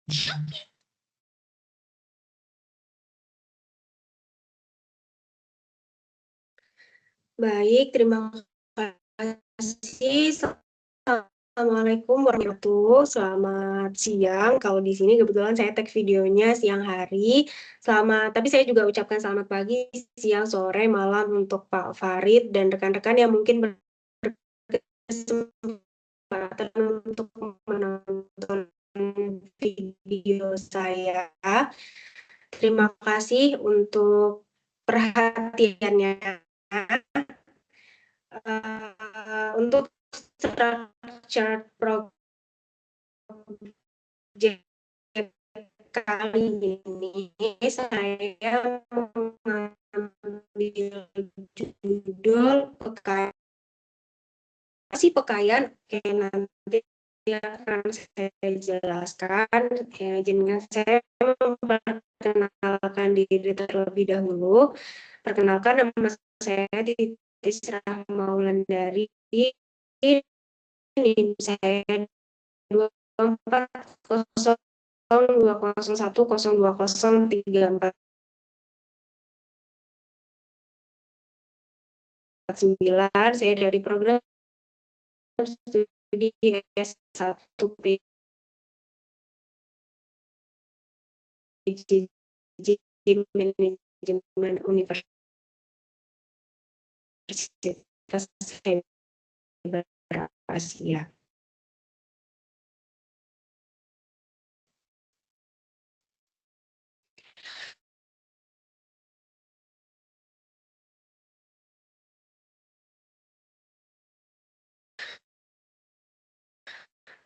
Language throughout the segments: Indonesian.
Baik, terima kasih. Assalamualaikum warahmatullahi wabarakatuh. Selamat siang. Kalau di sini kebetulan saya tag videonya siang hari. Tapi saya juga ucapkan selamat pagi, siang, sore, malam untuk Pak Farid dan rekan-rekan yang mungkin berkesempatan untuk menonton video saya. Terima kasih untuk perhatiannya. Untuk structure project kali ini saya mengambil judul Pekayan. Oke, nanti akan saya jelaskan. Izinkan saya memperkenalkan diri terlebih dahulu. Perkenalkan, nama saya Titis Rahmaulandari. Ini saya 240201020349. Saya dari program studi S1 PJJ Manajemen Universitas Cyber Asia.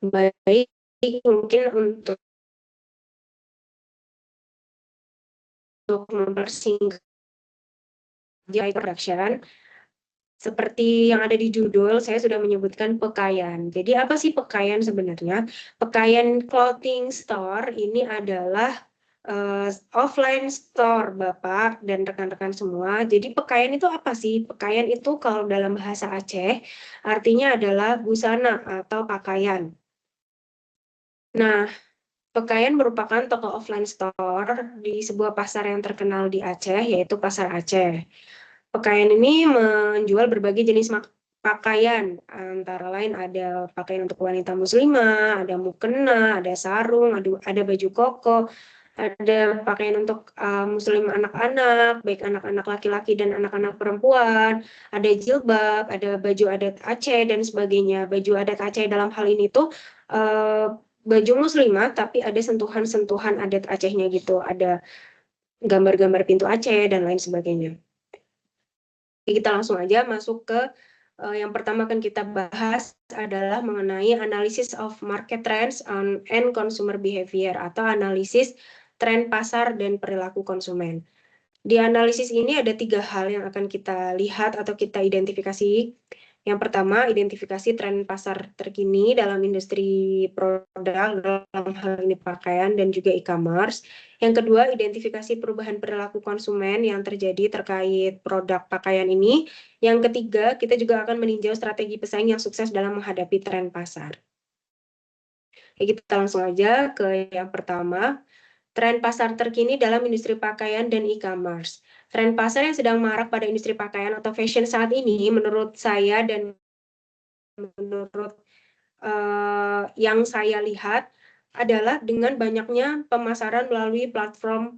Baik, mungkin untuk mempersingkat production, seperti yang ada di judul, saya sudah menyebutkan Pekayan. Jadi apa sih Pekayan sebenarnya? Pekayan Clothing Store ini adalah offline store Bapak dan rekan-rekan semua. Jadi Pekayan itu apa sih? Pekayan itu kalau dalam bahasa Aceh artinya adalah busana atau pakaian. Nah, Pekayan merupakan toko offline store di sebuah pasar yang terkenal di Aceh, yaitu Pasar Aceh. Pekayan ini menjual berbagai jenis pakaian, antara lain ada pakaian untuk wanita muslimah, ada mukena, ada sarung, ada baju koko, ada pakaian untuk muslim anak-anak, baik anak-anak laki-laki dan anak-anak perempuan, ada jilbab, ada baju adat Aceh dan sebagainya. Baju adat Aceh dalam hal ini tuh baju muslimah, tapi ada sentuhan-sentuhan adat Acehnya gitu, ada gambar-gambar pintu Aceh dan lain sebagainya. Kita langsung aja masuk ke yang pertama akan kita bahas adalah mengenai analisis of market trends and consumer behavior atau analisis tren pasar dan perilaku konsumen. Di analisis ini ada 3 hal yang akan kita lihat atau kita identifikasi. Yang pertama, identifikasi tren pasar terkini dalam industri produk, dalam hal ini pakaian dan juga e-commerce. Yang kedua, identifikasi perubahan perilaku konsumen yang terjadi terkait produk pakaian ini. Yang ketiga, kita juga akan meninjau strategi pesaing yang sukses dalam menghadapi tren pasar. Kita langsung aja ke yang pertama, tren pasar terkini dalam industri pakaian dan e-commerce. Tren pasar yang sedang marak pada industri pakaian atau fashion saat ini, menurut saya dan menurut yang saya lihat adalah dengan banyaknya pemasaran melalui platform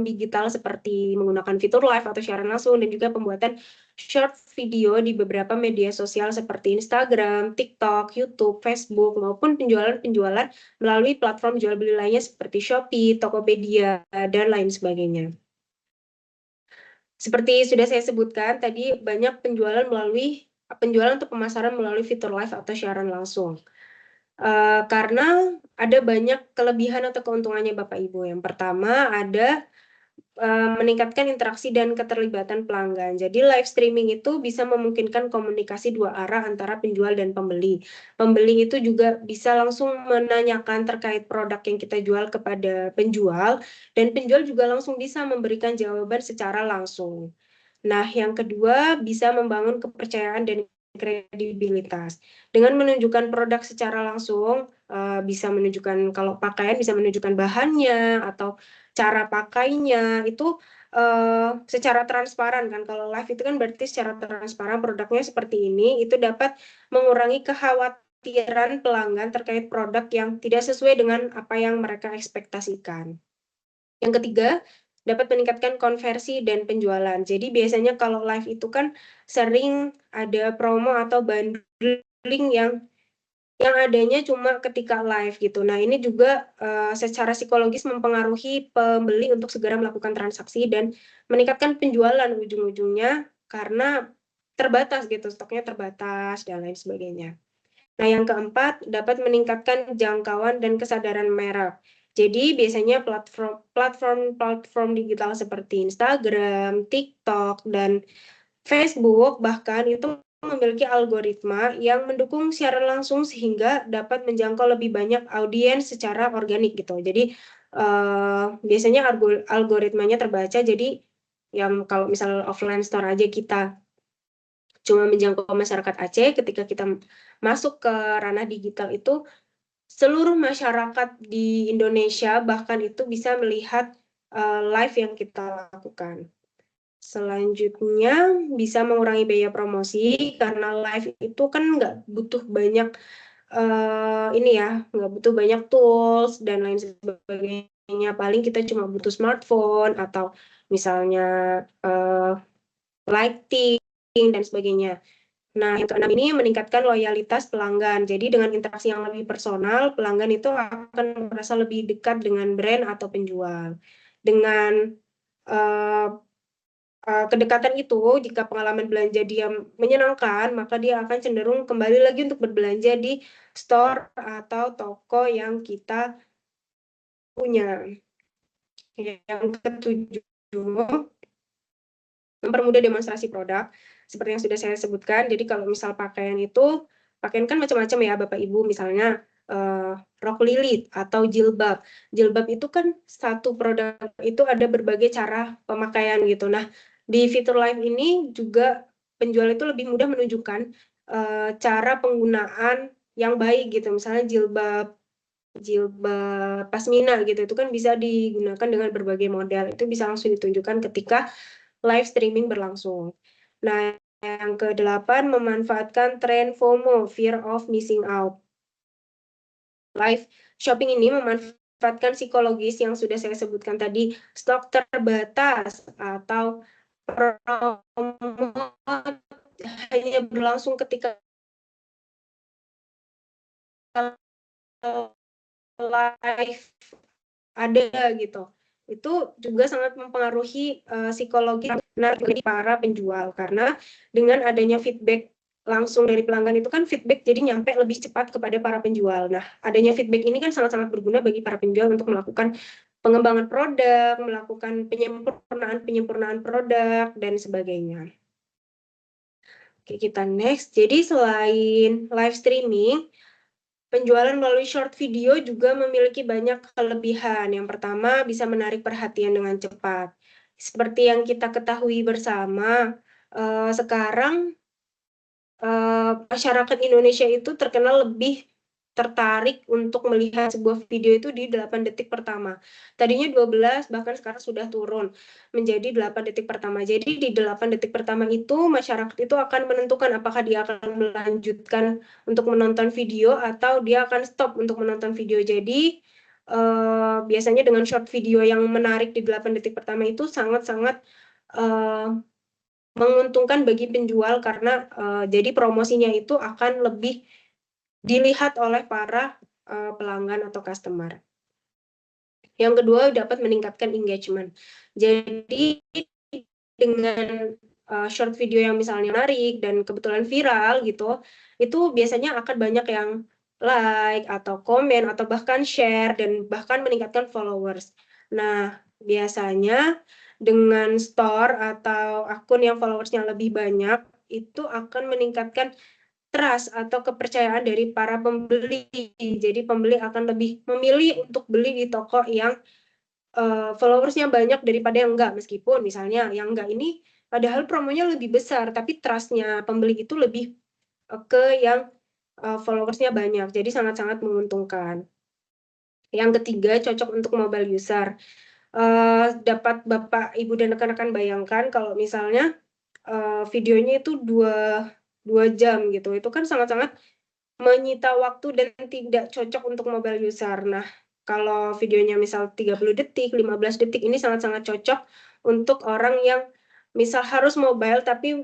digital seperti menggunakan fitur live atau siaran langsung dan juga pembuatan short video di beberapa media sosial seperti Instagram, TikTok, YouTube, Facebook, maupun penjualan melalui platform jual beli lainnya seperti Shopee, Tokopedia, dan lain sebagainya. Seperti sudah saya sebutkan tadi, banyak penjualan untuk pemasaran melalui fitur live atau siaran langsung. Karena ada banyak kelebihan atau keuntungannya Bapak Ibu. Yang pertama ada meningkatkan interaksi dan keterlibatan pelanggan. Jadi live streaming itu bisa memungkinkan komunikasi 2 arah antara penjual dan pembeli. Pembeli itu juga bisa langsung menanyakan terkait produk yang kita jual kepada penjual, dan penjual juga langsung bisa memberikan jawaban secara langsung. Nah, yang kedua bisa membangun kepercayaan dan kredibilitas. Dengan menunjukkan produk secara langsung, bisa menunjukkan kalau pakaian bisa menunjukkan bahannya atau cara pakainya itu secara transparan kan. Kalau live itu kan berarti secara transparan produknya seperti ini, itu dapat mengurangi kekhawatiran pelanggan terkait produk yang tidak sesuai dengan apa yang mereka ekspektasikan. Yang ketiga, dapat meningkatkan konversi dan penjualan. Jadi biasanya kalau live itu kan sering ada promo atau bundling yang adanya cuma ketika live gitu. Nah, ini juga secara psikologis mempengaruhi pembeli untuk segera melakukan transaksi dan meningkatkan penjualan ujung-ujungnya karena terbatas gitu, stoknya terbatas dan lain sebagainya. Nah, yang keempat, dapat meningkatkan jangkauan dan kesadaran merek. Jadi, biasanya platform digital seperti Instagram, TikTok, dan Facebook bahkan itu memiliki algoritma yang mendukung siaran langsung sehingga dapat menjangkau lebih banyak audiens secara organik gitu. Jadi, biasanya algoritmanya terbaca, jadi yang kalau misal offline store aja kita cuma menjangkau masyarakat Aceh, ketika kita masuk ke ranah digital itu seluruh masyarakat di Indonesia bahkan itu bisa melihat live yang kita lakukan. Selanjutnya bisa mengurangi biaya promosi karena live itu kan nggak butuh banyak ini ya, nggak butuh banyak tools dan lain sebagainya. Paling kita cuma butuh smartphone atau misalnya lighting dan sebagainya. Nah, yang keenam ini meningkatkan loyalitas pelanggan. Jadi dengan interaksi yang lebih personal, pelanggan itu akan merasa lebih dekat dengan brand atau penjual. Dengan kedekatan itu, jika pengalaman belanja dia menyenangkan, maka dia akan cenderung kembali lagi untuk berbelanja di store atau toko yang kita punya. Yang ketujuh, mempermudah demonstrasi produk seperti yang sudah saya sebutkan. Jadi kalau misal pakaian itu, pakaian kan macam-macam ya Bapak Ibu, misalnya rok lilit atau jilbab. Jilbab itu kan satu produk itu ada berbagai cara pemakaian gitu. Nah, di fitur live ini juga penjual itu lebih mudah menunjukkan cara penggunaan yang baik gitu. Misalnya jilbab pasmina gitu, itu kan bisa digunakan dengan berbagai model. Itu bisa langsung ditunjukkan ketika live streaming berlangsung. Nah, yang ke-8 memanfaatkan tren FOMO, fear of missing out. Live shopping ini memanfaatkan psikologis yang sudah saya sebutkan tadi, stok terbatas atau promo hanya berlangsung ketika live ada gitu. Itu juga sangat mempengaruhi psikologi dari para penjual karena dengan adanya feedback langsung dari pelanggan itu kan feedback jadi nyampe lebih cepat kepada para penjual. Nah, adanya feedback ini kan sangat-sangat berguna bagi para penjual untuk melakukan pengembangan produk, melakukan penyempurnaan produk dan sebagainya. Oke, kita next. Jadi selain live streaming, penjualan melalui short video juga memiliki banyak kelebihan. Yang pertama, bisa menarik perhatian dengan cepat. Seperti yang kita ketahui bersama, sekarang masyarakat Indonesia itu terkenal lebih tertarik untuk melihat sebuah video itu di 8 detik pertama. Tadinya 12, bahkan sekarang sudah turun menjadi 8 detik pertama. Jadi di 8 detik pertama itu, masyarakat itu akan menentukan apakah dia akan melanjutkan untuk menonton video atau dia akan stop untuk menonton video. Jadi biasanya dengan short video yang menarik di 8 detik pertama itu sangat-sangat menguntungkan bagi penjual karena jadi promosinya itu akan lebih dilihat oleh para pelanggan atau customer. Yang kedua, dapat meningkatkan engagement. Jadi dengan short video yang misalnya menarik dan kebetulan viral gitu, itu biasanya akan banyak yang like atau komen atau bahkan share dan bahkan meningkatkan followers. Nah, biasanya dengan store atau akun yang followersnya lebih banyak, itu akan meningkatkan trust atau kepercayaan dari para pembeli. Jadi pembeli akan lebih memilih untuk beli di toko yang followersnya banyak daripada yang enggak. Meskipun misalnya yang enggak ini padahal promonya lebih besar, tapi trust-nya pembeli itu lebih ke yang followersnya banyak. Jadi sangat-sangat menguntungkan. Yang ketiga, cocok untuk mobile user. Dapat Bapak, Ibu, dan rekan-rekan bayangkan kalau misalnya videonya itu 2 jam gitu. Itu kan sangat-sangat menyita waktu dan tidak cocok untuk mobile user. Nah, kalau videonya misal 30 detik, 15 detik, ini sangat-sangat cocok untuk orang yang misal harus mobile tapi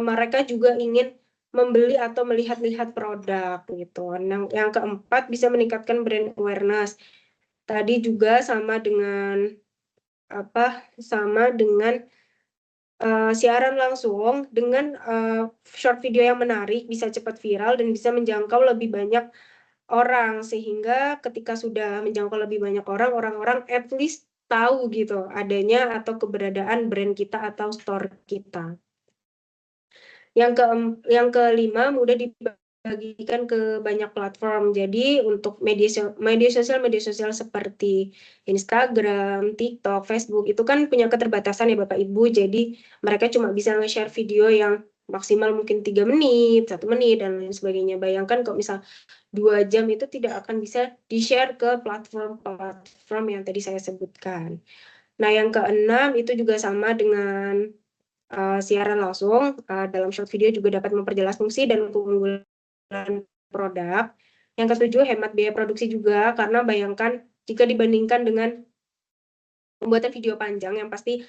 mereka juga ingin membeli atau melihat-lihat produk gitu. Yang keempat, bisa meningkatkan brand awareness. Tadi juga sama dengan siaran langsung dengan short video yang menarik, bisa cepat viral dan bisa menjangkau lebih banyak orang, sehingga ketika sudah menjangkau lebih banyak orang, orang-orang at least tahu gitu adanya atau keberadaan brand kita atau store kita. Yang kelima, mudah dibagikan ke banyak platform. Jadi untuk media sosial seperti Instagram, TikTok, Facebook itu kan punya keterbatasan ya Bapak Ibu. Jadi mereka cuma bisa nge-share video yang maksimal mungkin 3 menit, 1 menit, dan lain sebagainya. Bayangkan kalau misal 2 jam itu tidak akan bisa di-share ke platform-platform yang tadi saya sebutkan. Nah, yang keenam itu juga sama dengan siaran langsung. Dalam short video juga dapat memperjelas fungsi dan keunggulan produk. Yang ketujuh, hemat biaya produksi juga, karena bayangkan jika dibandingkan dengan pembuatan video panjang yang pasti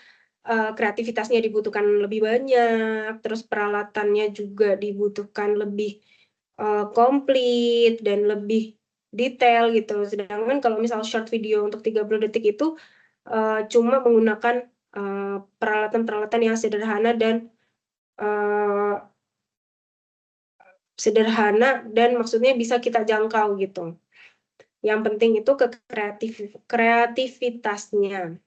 kreativitasnya dibutuhkan lebih banyak, terus peralatannya juga dibutuhkan lebih komplit dan lebih detail gitu. Sedangkan kalau misal short video untuk 30 detik itu cuma menggunakan peralatan-peralatan yang sederhana dan maksudnya bisa kita jangkau gitu. Yang penting itu ke kreativitasnya.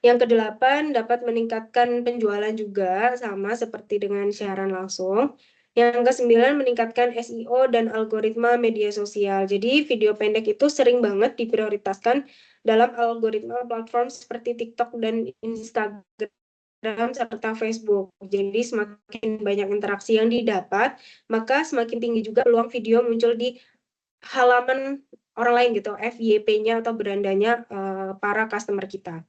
Yang kedelapan, dapat meningkatkan penjualan juga, sama seperti dengan siaran langsung. Yang kesembilan, meningkatkan SEO dan algoritma media sosial. Jadi video pendek itu sering banget diprioritaskan dalam algoritma platform seperti TikTok dan Instagram serta Facebook. Jadi semakin banyak interaksi yang didapat, maka semakin tinggi juga peluang video muncul di halaman orang lain gitu, FYP-nya atau berandanya para customer kita.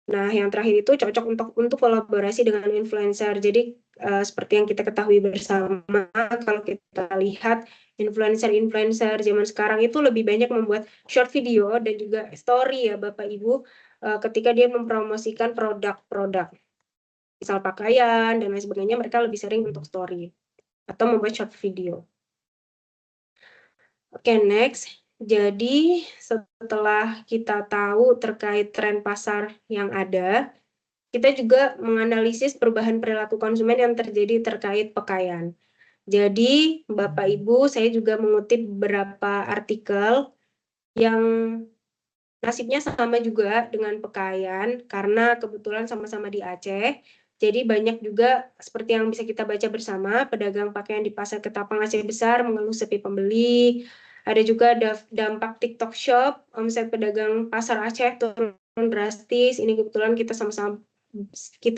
Nah, yang terakhir itu cocok untuk kolaborasi dengan influencer. Jadi seperti yang kita ketahui bersama, kalau kita lihat influencer zaman sekarang itu lebih banyak membuat short video dan juga story ya Bapak Ibu, ketika dia mempromosikan produk-produk, misal pakaian dan lain sebagainya, mereka lebih sering untuk story atau membuat short video. Oke, next. Jadi setelah kita tahu terkait tren pasar yang ada, kita juga menganalisis perubahan perilaku konsumen yang terjadi terkait pakaian. Jadi, Bapak Ibu, saya juga mengutip beberapa artikel yang nasibnya sama juga dengan pakaian, karena kebetulan sama-sama di Aceh. Jadi banyak juga seperti yang bisa kita baca bersama, pedagang pakaian di Pasar Ketapang Aceh Besar mengeluh sepi pembeli. Ada juga dampak TikTok Shop, omset pedagang pasar Aceh turun drastis. Ini kebetulan kita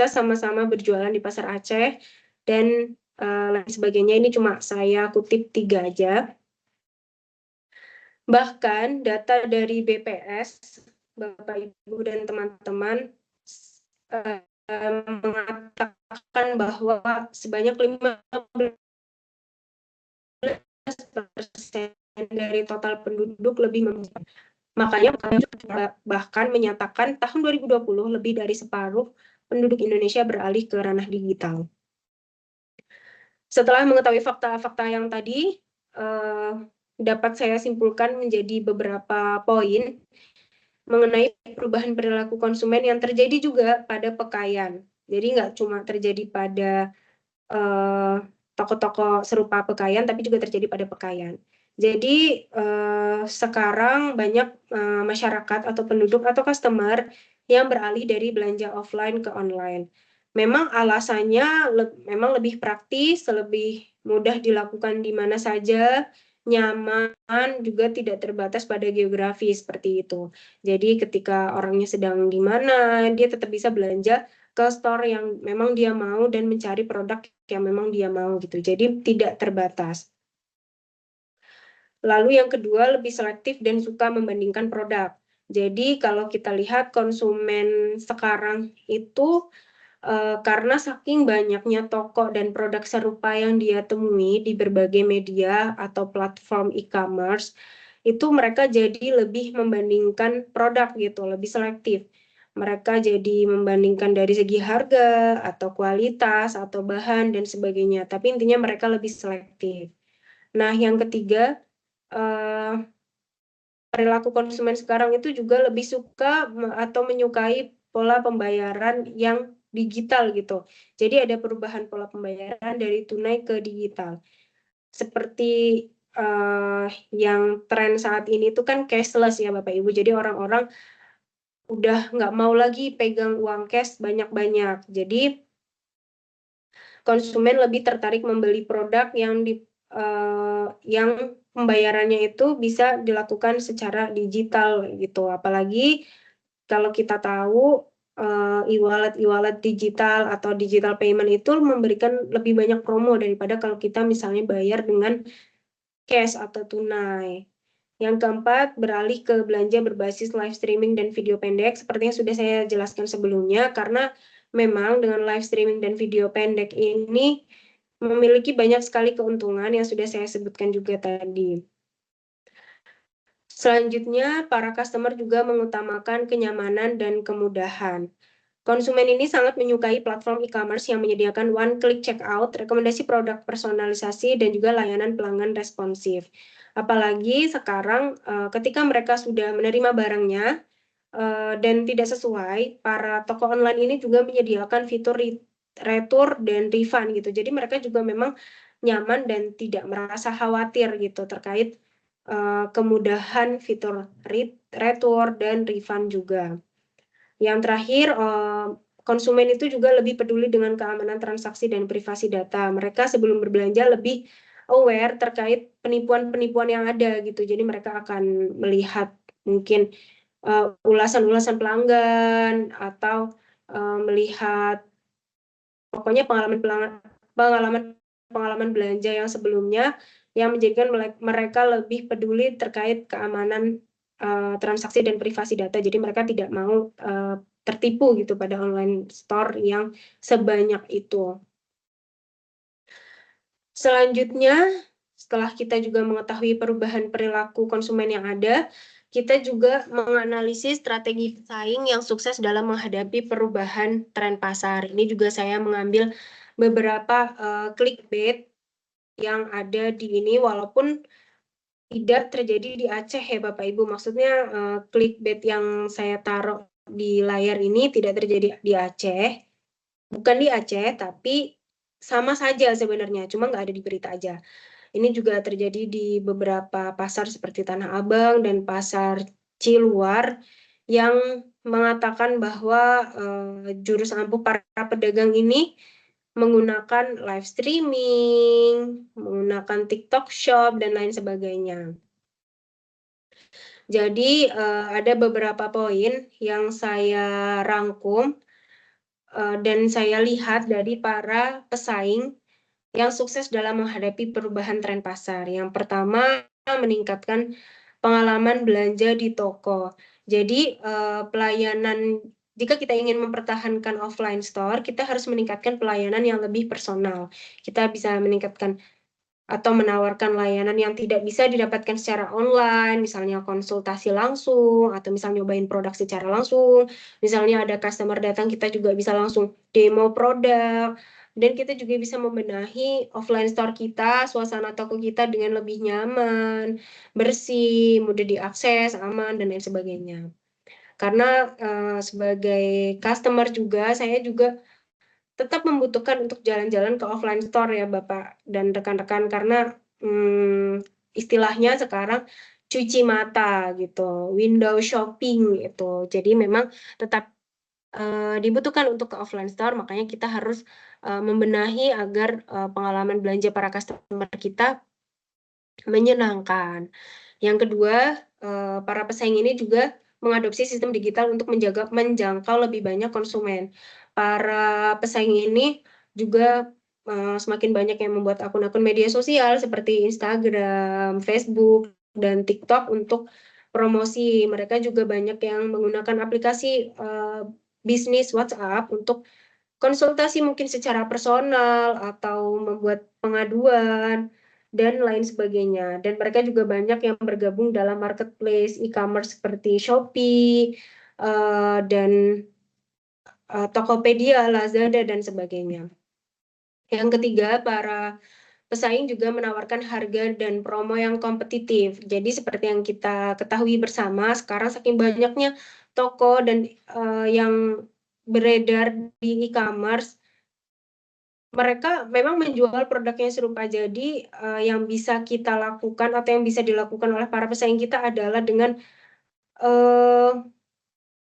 sama-sama berjualan di Pasar Aceh, dan lain sebagainya. Ini cuma saya kutip 3 aja. Bahkan data dari BPS, Bapak Ibu dan teman-teman, mengatakan bahwa sebanyak 15% dari total penduduk lebih memilih. Makanya bahkan menyatakan tahun 2020 lebih dari separuh penduduk Indonesia beralih ke ranah digital. Setelah mengetahui fakta-fakta yang tadi, dapat saya simpulkan menjadi beberapa poin mengenai perubahan perilaku konsumen yang terjadi juga pada pakaian. Jadi nggak cuma terjadi pada toko-toko serupa pakaian, tapi juga terjadi pada pakaian. Jadi sekarang banyak masyarakat atau penduduk atau customer yang beralih dari belanja offline ke online. Memang alasannya memang lebih praktis, lebih mudah dilakukan di mana saja, nyaman, juga tidak terbatas pada geografi seperti itu. Jadi ketika orangnya sedang di mana, dia tetap bisa belanja ke store yang memang dia mau dan mencari produk yang memang dia mau gitu. Jadi tidak terbatas. Lalu yang kedua, lebih selektif dan suka membandingkan produk. Jadi kalau kita lihat konsumen sekarang itu karena saking banyaknya toko dan produk serupa yang dia temui di berbagai media atau platform e-commerce, itu mereka jadi lebih membandingkan produk gitu, lebih selektif. Mereka jadi membandingkan dari segi harga atau kualitas atau bahan dan sebagainya. Tapi intinya mereka lebih selektif. Nah, yang ketiga, perilaku konsumen sekarang itu juga lebih suka atau menyukai pola pembayaran yang digital gitu. Jadi ada perubahan pola pembayaran dari tunai ke digital. Seperti yang tren saat ini itu kan cashless ya Bapak Ibu. Jadi orang-orang udah nggak mau lagi pegang uang cash banyak-banyak. Jadi konsumen lebih tertarik membeli produk yang pembayarannya itu bisa dilakukan secara digital gitu. Apalagi kalau kita tahu e-wallet digital atau digital payment itu memberikan lebih banyak promo daripada kalau kita misalnya bayar dengan cash atau tunai. Yang keempat, beralih ke belanja berbasis live streaming dan video pendek, seperti yang sudah saya jelaskan sebelumnya, karena memang dengan live streaming dan video pendek ini memiliki banyak sekali keuntungan yang sudah saya sebutkan juga tadi. Selanjutnya, para customer juga mengutamakan kenyamanan dan kemudahan. Konsumen ini sangat menyukai platform e-commerce yang menyediakan one-click checkout, rekomendasi produk personalisasi, dan juga layanan pelanggan responsif. Apalagi sekarang ketika mereka sudah menerima barangnya dan tidak sesuai, para toko online ini juga menyediakan fitur retur dan refund gitu. Jadi mereka juga memang nyaman dan tidak merasa khawatir gitu terkait kemudahan fitur retur dan refund juga. Yang terakhir, konsumen itu juga lebih peduli dengan keamanan transaksi dan privasi data. Mereka sebelum berbelanja lebih aware terkait penipuan-penipuan yang ada gitu. Jadi mereka akan melihat mungkin ulasan-ulasan pelanggan atau melihat pokoknya pengalaman belanja yang sebelumnya yang menjadikan mereka lebih peduli terkait keamanan transaksi dan privasi data. Jadi mereka tidak mau tertipu gitu pada online store yang sebanyak itu. Selanjutnya, setelah kita juga mengetahui perubahan perilaku konsumen yang ada, kita juga menganalisis strategi pesaing yang sukses dalam menghadapi perubahan tren pasar. Ini juga saya mengambil beberapa clickbait yang ada di ini, walaupun tidak terjadi di Aceh ya Bapak Ibu. Maksudnya clickbait yang saya taruh di layar ini tidak terjadi di Aceh. Bukan di Aceh, tapi sama saja sebenarnya, cuma nggak ada di berita aja. Ini juga terjadi di beberapa pasar seperti Tanah Abang dan pasar Ciluar yang mengatakan bahwa juru ampuh para pedagang ini menggunakan live streaming, menggunakan TikTok Shop, dan lain sebagainya. Jadi ada beberapa poin yang saya rangkum dan saya lihat dari para pesaing yang sukses dalam menghadapi perubahan tren pasar. Yang pertama, meningkatkan pengalaman belanja di toko. Jadi pelayanan, jika kita ingin mempertahankan offline store, kita harus meningkatkan pelayanan yang lebih personal. Kita bisa meningkatkan atau menawarkan layanan yang tidak bisa didapatkan secara online, misalnya konsultasi langsung, atau misalnya nyobain produk secara langsung, misalnya ada customer datang, kita juga bisa langsung demo produk, dan kita juga bisa membenahi offline store kita, suasana toko kita dengan lebih nyaman, bersih, mudah diakses, aman, dan lain sebagainya. Karena sebagai customer juga, saya juga tetap membutuhkan untuk jalan-jalan ke offline store ya Bapak dan rekan-rekan, karena istilahnya sekarang cuci mata gitu, window shopping gitu. Jadi memang tetap dibutuhkan untuk ke offline store, makanya kita harus membenahi agar pengalaman belanja para customer kita menyenangkan. Yang kedua, para pesaing ini juga mengadopsi sistem digital untuk menjangkau lebih banyak konsumen. Para pesaing ini juga semakin banyak yang membuat akun-akun media sosial seperti Instagram, Facebook, dan TikTok untuk promosi. Mereka juga banyak yang menggunakan aplikasi bisnis WhatsApp untuk konsultasi mungkin secara personal atau membuat pengaduan dan lain sebagainya. Dan mereka juga banyak yang bergabung dalam marketplace e-commerce seperti Shopee dan Tokopedia, Lazada, dan sebagainya. Yang ketiga, para pesaing juga menawarkan harga dan promo yang kompetitif. Jadi seperti yang kita ketahui bersama, sekarang saking banyaknya toko dan yang beredar di e-commerce, mereka memang menjual produknya serupa. Jadi yang bisa kita lakukan atau yang bisa dilakukan oleh para pesaing kita adalah dengan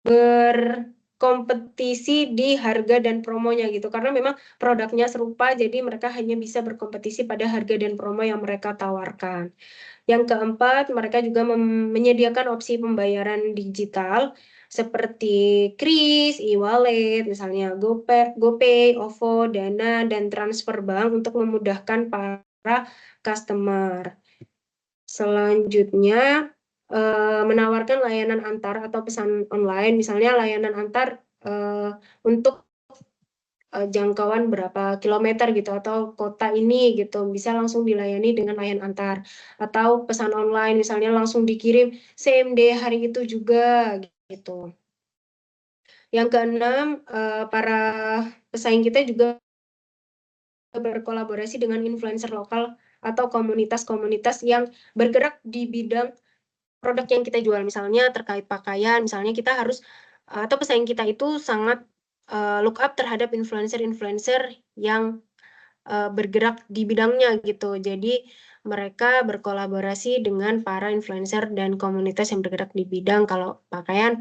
berkompetisi di harga dan promonya gitu, karena memang produknya serupa, jadi mereka hanya bisa berkompetisi pada harga dan promo yang mereka tawarkan. Yang keempat, mereka juga menyediakan opsi pembayaran digital seperti Kris, e-wallet, misalnya GoPay, OVO, Dana, dan transfer bank untuk memudahkan para customer. Selanjutnya, menawarkan layanan antar atau pesan online, misalnya layanan antar untuk jangkauan berapa kilometer gitu atau kota ini gitu bisa langsung dilayani dengan layanan antar, atau pesan online misalnya langsung dikirim same day hari itu juga gitu. Yang keenam, para pesaing kita juga berkolaborasi dengan influencer lokal atau komunitas-komunitas yang bergerak di bidang produk yang kita jual, misalnya terkait pakaian, misalnya kita harus atau pesaing kita itu sangat look up terhadap influencer-influencer yang bergerak di bidangnya gitu. Jadi mereka berkolaborasi dengan para influencer dan komunitas yang bergerak di bidang, kalau pakaian,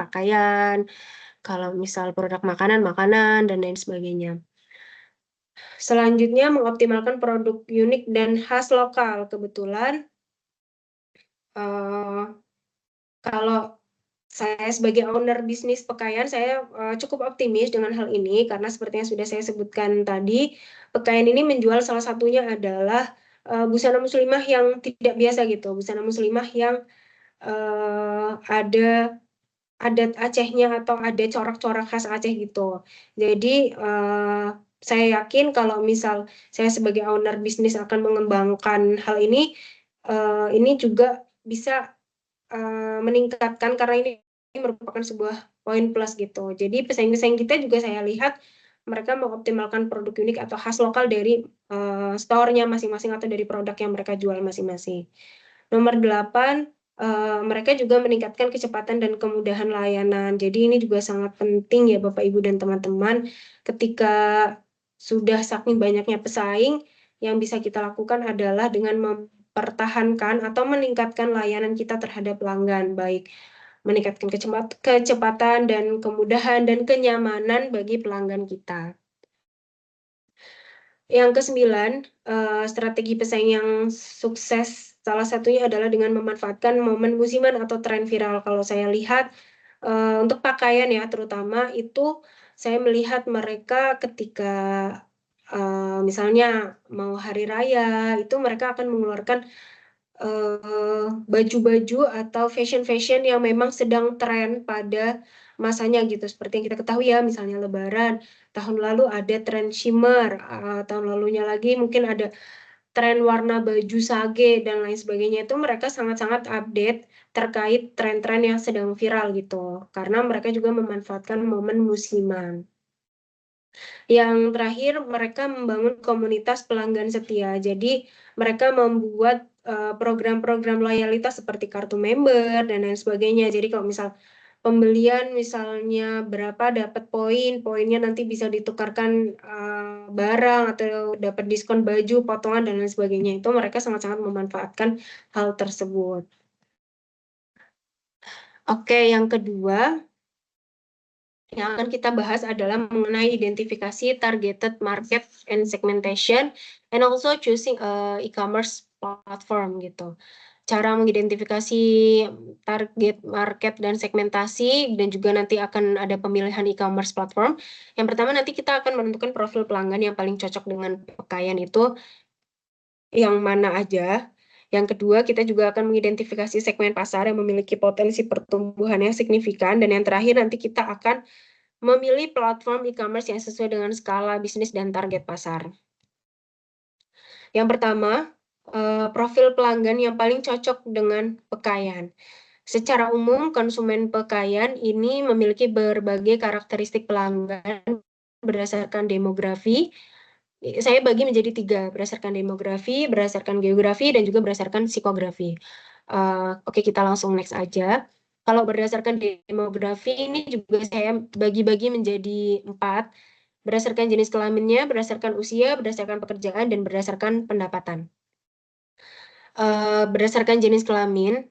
kalau misal produk makanan, dan lain sebagainya. Selanjutnya, mengoptimalkan produk unik dan khas lokal. Kebetulan kalau saya sebagai owner bisnis pakaian, saya cukup optimis dengan hal ini karena seperti yang sudah saya sebutkan tadi, pakaian ini menjual salah satunya adalah busana muslimah yang tidak biasa gitu, busana muslimah yang ada adat Acehnya atau ada corak-corak khas Aceh gitu. Jadi saya yakin kalau misal saya sebagai owner bisnis akan mengembangkan hal ini juga bisa meningkatkan, karena ini merupakan sebuah poin plus gitu. Jadi pesaing-pesaing kita juga saya lihat mereka mengoptimalkan produk unik atau khas lokal dari store-nya masing-masing atau dari produk yang mereka jual masing-masing. Nomor 8, mereka juga meningkatkan kecepatan dan kemudahan layanan. Jadi ini juga sangat penting ya Bapak Ibu dan teman-teman, ketika sudah saking banyaknya pesaing, yang bisa kita lakukan adalah dengan mempertahankan atau meningkatkan layanan kita terhadap pelanggan, baik meningkatkan kecepatan dan kemudahan dan kenyamanan bagi pelanggan kita. Yang ke-9, strategi pesaing yang sukses salah satunya adalah dengan memanfaatkan momen musiman atau tren viral. Kalau saya lihat untuk pakaian ya terutama itu saya melihat mereka ketika misalnya mau hari raya itu mereka akan mengeluarkan baju-baju atau fashion-fashion yang memang sedang tren pada masanya gitu. Seperti yang kita ketahui ya, misalnya Lebaran, tahun lalu ada tren shimmer, tahun lalunya lagi mungkin ada tren warna baju sage dan lain sebagainya. Itu mereka sangat-sangat update terkait tren-tren yang sedang viral gitu. Karena mereka juga memanfaatkan momen musiman. Yang terakhir, mereka membangun komunitas pelanggan setia. Jadi mereka membuat program-program loyalitas seperti kartu member dan lain sebagainya. Jadi kalau misal pembelian misalnya berapa dapat poin, poinnya nanti bisa ditukarkan barang atau dapat diskon baju, potongan dan lain sebagainya. Itu mereka sangat-sangat memanfaatkan hal tersebut. Oke, yang kedua yang akan kita bahas adalah mengenai identifikasi targeted market and segmentation, and also choosing e-commerce platform gitu. cara mengidentifikasi target market dan segmentasi, dan juga nanti akan ada pemilihan e-commerce platform. Yang pertama nanti kita akan menentukan profil pelanggan yang paling cocok dengan pakaian itu yang mana aja. Yang kedua, kita juga akan mengidentifikasi segmen pasar yang memiliki potensi pertumbuhan yang signifikan. Dan yang terakhir, nanti kita akan memilih platform e-commerce yang sesuai dengan skala bisnis dan target pasar. Yang pertama, profil pelanggan yang paling cocok dengan pakaian. Secara umum, konsumen pakaian ini memiliki berbagai karakteristik pelanggan berdasarkan demografi. Saya bagi menjadi 3, berdasarkan demografi, berdasarkan geografi, dan juga berdasarkan psikografi. Oke, kita langsung next aja. Kalau berdasarkan demografi ini juga saya bagi-bagi menjadi 4, berdasarkan jenis kelaminnya, berdasarkan usia, berdasarkan pekerjaan, dan berdasarkan pendapatan. Berdasarkan jenis kelamin,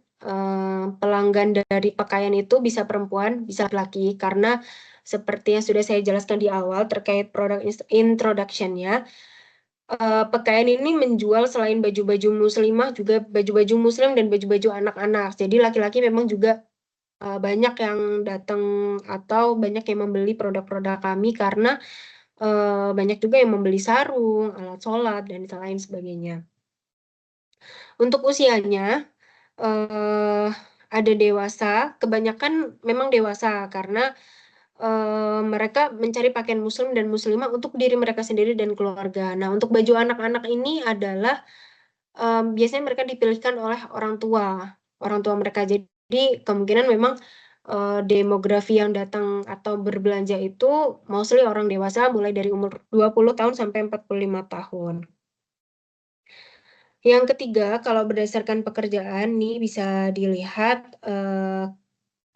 pelanggan dari pakaian itu bisa perempuan, bisa laki-laki, karena seperti yang sudah saya jelaskan di awal terkait produk introduction-nya, pakaian ini menjual selain baju-baju muslimah juga baju-baju muslim dan baju-baju anak-anak. Jadi laki-laki memang juga banyak yang datang atau banyak yang membeli produk-produk kami karena banyak juga yang membeli sarung, alat sholat, dan lain sebagainya. Untuk usianya, ada dewasa, kebanyakan memang dewasa karena mereka mencari pakaian muslim dan muslimah untuk diri mereka sendiri dan keluarga. Nah, untuk baju anak-anak ini adalah biasanya mereka dipilihkan oleh orang tua mereka. Jadi kemungkinan memang demografi yang datang atau berbelanja itu mostly orang dewasa mulai dari umur 20 tahun sampai 45 tahun. Yang ketiga, kalau berdasarkan pekerjaan nih bisa dilihat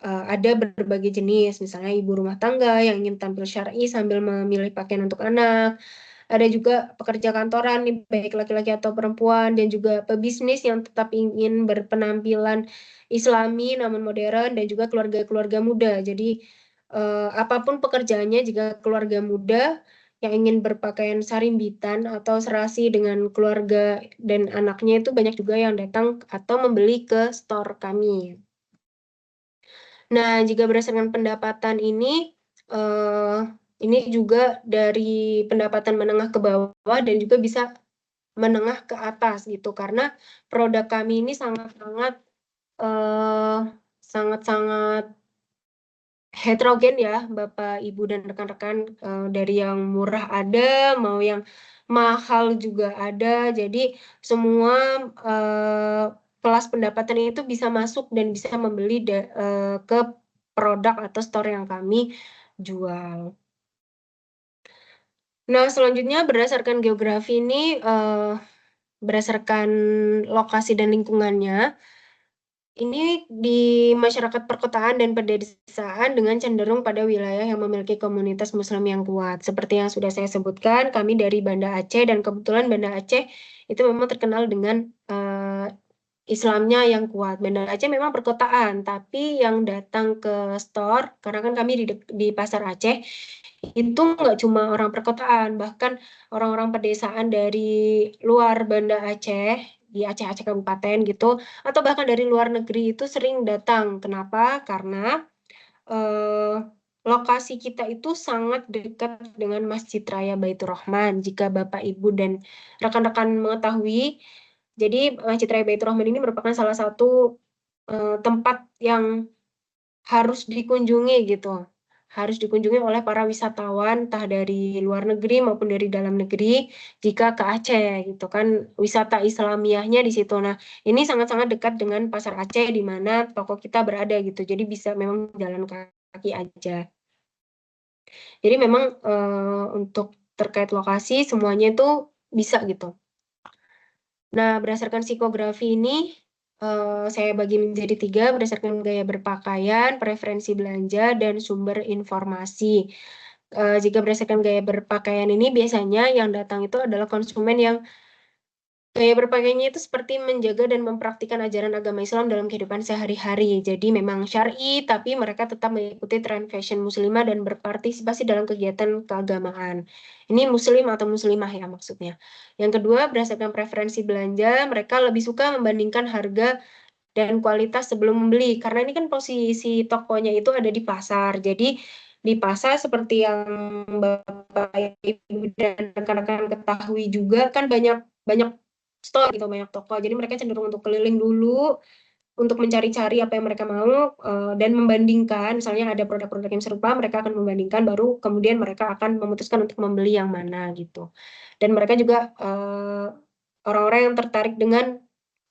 ada berbagai jenis, misalnya ibu rumah tangga yang ingin tampil syar'i sambil memilih pakaian untuk anak. Ada juga pekerja kantoran nih, baik laki-laki atau perempuan, dan juga pebisnis yang tetap ingin berpenampilan islami namun modern, dan juga keluarga-keluarga muda. Jadi apapun pekerjaannya, jika keluarga muda yang ingin berpakaian sarimbitan atau serasi dengan keluarga dan anaknya, itu banyak juga yang datang atau membeli ke store kami. Nah, jika berdasarkan pendapatan ini juga dari pendapatan menengah ke bawah dan juga bisa menengah ke atas gitu, karena produk kami ini sangat-sangat heterogen ya, Bapak, Ibu, dan rekan-rekan, dari yang murah ada, mau yang mahal juga ada. Jadi semua kelas pendapatan itu bisa masuk dan bisa membeli ke produk atau store yang kami jual. Nah, selanjutnya berdasarkan geografi ini, berdasarkan lokasi dan lingkungannya, ini di masyarakat perkotaan dan pedesaan dengan cenderung pada wilayah yang memiliki komunitas Muslim yang kuat. Seperti yang sudah saya sebutkan, kami dari Banda Aceh, dan kebetulan Banda Aceh itu memang terkenal dengan Islamnya yang kuat. Banda Aceh memang perkotaan, tapi yang datang ke store, karena kan kami di Pasar Aceh, itu nggak cuma orang perkotaan, bahkan orang-orang pedesaan dari luar Banda Aceh, di Aceh Kabupaten gitu, atau bahkan dari luar negeri itu sering datang. Kenapa? Karena lokasi kita itu sangat dekat dengan Masjid Raya Baitur Rahman. Jika Bapak, Ibu, dan rekan-rekan mengetahui, jadi Masjid Raya Baitur Rahman ini merupakan salah satu tempat yang harus dikunjungi gitu. Harus dikunjungi oleh para wisatawan, entah dari luar negeri maupun dari dalam negeri, jika ke Aceh gitu kan, wisata Islamiyahnya di situ. Nah, ini sangat-sangat dekat dengan Pasar Aceh di mana toko kita berada gitu. Jadi bisa memang jalan kaki aja. Jadi memang untuk terkait lokasi semuanya itu bisa gitu. Nah, berdasarkan psikografi ini saya bagi menjadi 3 berdasarkan gaya berpakaian, preferensi belanja, dan sumber informasi. Jika berdasarkan gaya berpakaian ini biasanya yang datang itu adalah konsumen yang Gaya berpakaiannya itu seperti menjaga dan mempraktikkan ajaran agama Islam dalam kehidupan sehari-hari. Jadi memang syar'i, tapi mereka tetap mengikuti tren fashion muslimah dan berpartisipasi dalam kegiatan keagamaan. Ini muslim atau muslimah ya maksudnya. Yang kedua, berdasarkan preferensi belanja, mereka lebih suka membandingkan harga dan kualitas sebelum membeli. Karena ini kan posisi tokonya itu ada di pasar. Jadi di pasar seperti yang Bapak Ibu dan rekan-rekan ketahui juga kan banyak banyak store gitu, banyak toko. Jadi mereka cenderung untuk keliling dulu untuk mencari-cari apa yang mereka mau dan membandingkan. Misalnya ada produk-produk yang serupa, mereka akan membandingkan, baru kemudian mereka akan memutuskan untuk membeli yang mana gitu. Dan mereka juga orang-orang yang tertarik dengan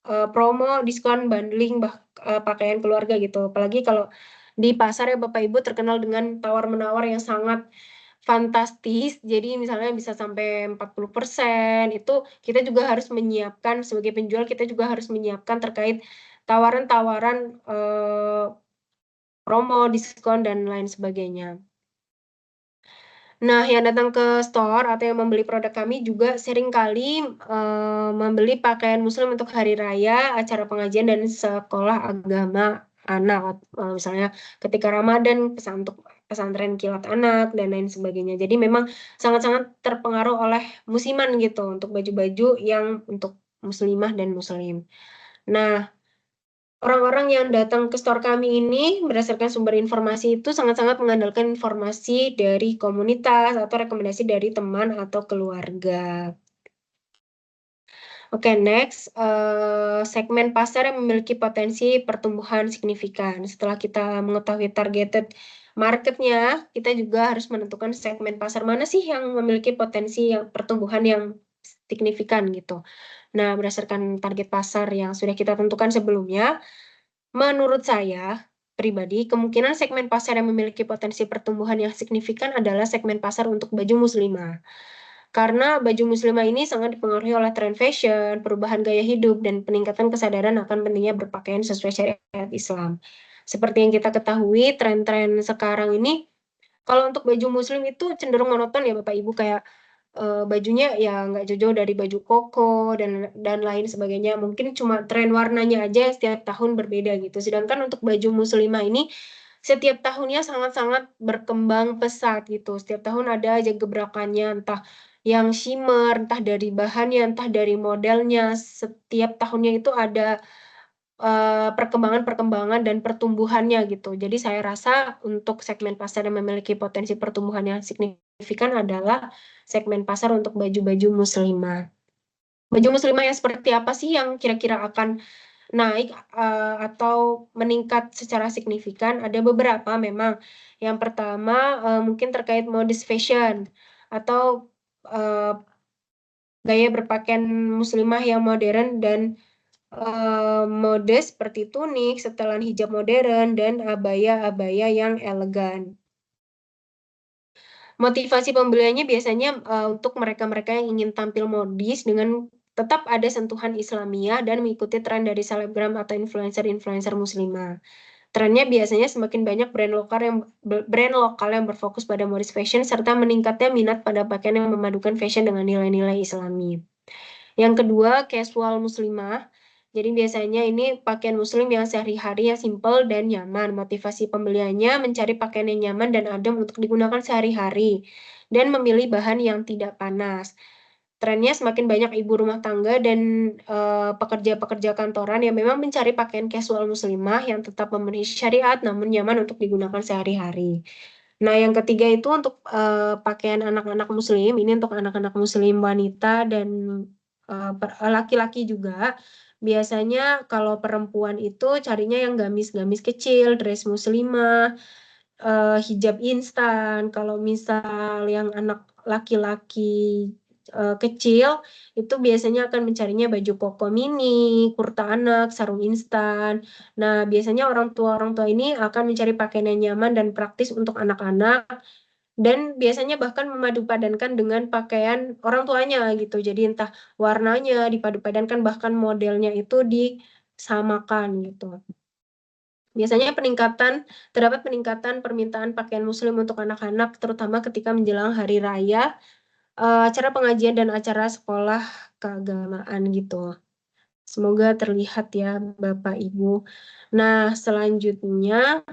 promo, diskon, bundling, pakaian keluarga gitu. Apalagi kalau di pasar ya Bapak Ibu terkenal dengan tawar-menawar yang sangat fantastis. Jadi misalnya bisa sampai 40%, itu kita juga harus menyiapkan sebagai penjual, kita juga harus menyiapkan terkait tawaran-tawaran promo, diskon dan lain sebagainya. Nah, yang datang ke store atau yang membeli produk kami juga seringkali membeli pakaian muslim untuk hari raya, acara pengajian dan sekolah agama anak. Misalnya ketika Ramadan, untuk pesantren kilat anak dan lain sebagainya. Jadi memang sangat-sangat terpengaruh oleh musiman gitu untuk baju-baju yang untuk muslimah dan muslim. Nah, orang-orang yang datang ke store kami ini berdasarkan sumber informasi itu sangat-sangat mengandalkan informasi dari komunitas atau rekomendasi dari teman atau keluarga. Oke, next, segmen pasar yang memiliki potensi pertumbuhan signifikan. Setelah kita mengetahui targeted marketnya, kita juga harus menentukan segmen pasar mana sih yang memiliki potensi yang pertumbuhan yang signifikan gitu. Nah, berdasarkan target pasar yang sudah kita tentukan sebelumnya, menurut saya pribadi, kemungkinan segmen pasar yang memiliki potensi pertumbuhan yang signifikan adalah segmen pasar untuk baju muslimah. Karena baju muslimah ini sangat dipengaruhi oleh tren fashion, perubahan gaya hidup, dan peningkatan kesadaran akan pentingnya berpakaian sesuai syariat Islam. Seperti yang kita ketahui, tren-tren sekarang ini, kalau untuk baju muslim itu cenderung monoton ya Bapak Ibu, kayak bajunya ya nggak jauh-jauh dari baju koko dan lain sebagainya. Mungkin cuma tren warnanya aja setiap tahun berbeda gitu. Sedangkan untuk baju muslimah ini setiap tahunnya sangat-sangat berkembang pesat gitu. Setiap tahun ada aja gebrakannya, entah yang shimmer, entah dari bahannya, entah dari modelnya. Setiap tahunnya itu ada perkembangan-perkembangan dan pertumbuhannya gitu. Jadi saya rasa untuk segmen pasar yang memiliki potensi pertumbuhan yang signifikan adalah segmen pasar untuk baju-baju muslimah. Baju muslimah yang seperti apa sih yang kira-kira akan naik atau meningkat secara signifikan? Ada beberapa memang. Yang pertama mungkin terkait modest fashion atau gaya berpakaian muslimah yang modern dan mode seperti tunik, setelan hijab modern, dan abaya-abaya yang elegan. Motivasi pembeliannya biasanya untuk mereka-mereka yang ingin tampil modis dengan tetap ada sentuhan Islamiyah dan mengikuti tren dari selebgram atau influencer-influencer muslimah. Trennya biasanya semakin banyak brand lokal yang berfokus pada modis fashion serta meningkatnya minat pada pakaian yang memadukan fashion dengan nilai-nilai Islami. Yang kedua, casual muslimah. Jadi biasanya ini pakaian muslim yang sehari-hari yang simple dan nyaman. Motivasi pembeliannya mencari pakaian yang nyaman dan adem untuk digunakan sehari-hari dan memilih bahan yang tidak panas. Trennya semakin banyak ibu rumah tangga dan pekerja-pekerja kantoran yang memang mencari pakaian casual muslimah yang tetap memenuhi syariat namun nyaman untuk digunakan sehari-hari. Nah, yang ketiga itu untuk pakaian anak-anak muslim, ini untuk anak-anak muslim wanita dan laki-laki juga. Biasanya kalau perempuan itu carinya yang gamis-gamis kecil, dress muslimah, hijab instan. Kalau misal yang anak laki-laki kecil, itu biasanya akan mencarinya baju koko mini, kurta anak, sarung instan. Nah, biasanya orang tua ini akan mencari pakaian yang nyaman dan praktis untuk anak-anak dan biasanya bahkan memadupadankan dengan pakaian orang tuanya gitu. Jadi entah warnanya dipadupadankan bahkan modelnya itu disamakan gitu. Biasanya terdapat peningkatan permintaan pakaian muslim untuk anak-anak terutama ketika menjelang hari raya, acara pengajian dan acara sekolah keagamaan gitu. Semoga terlihat ya Bapak Ibu. Nah, selanjutnya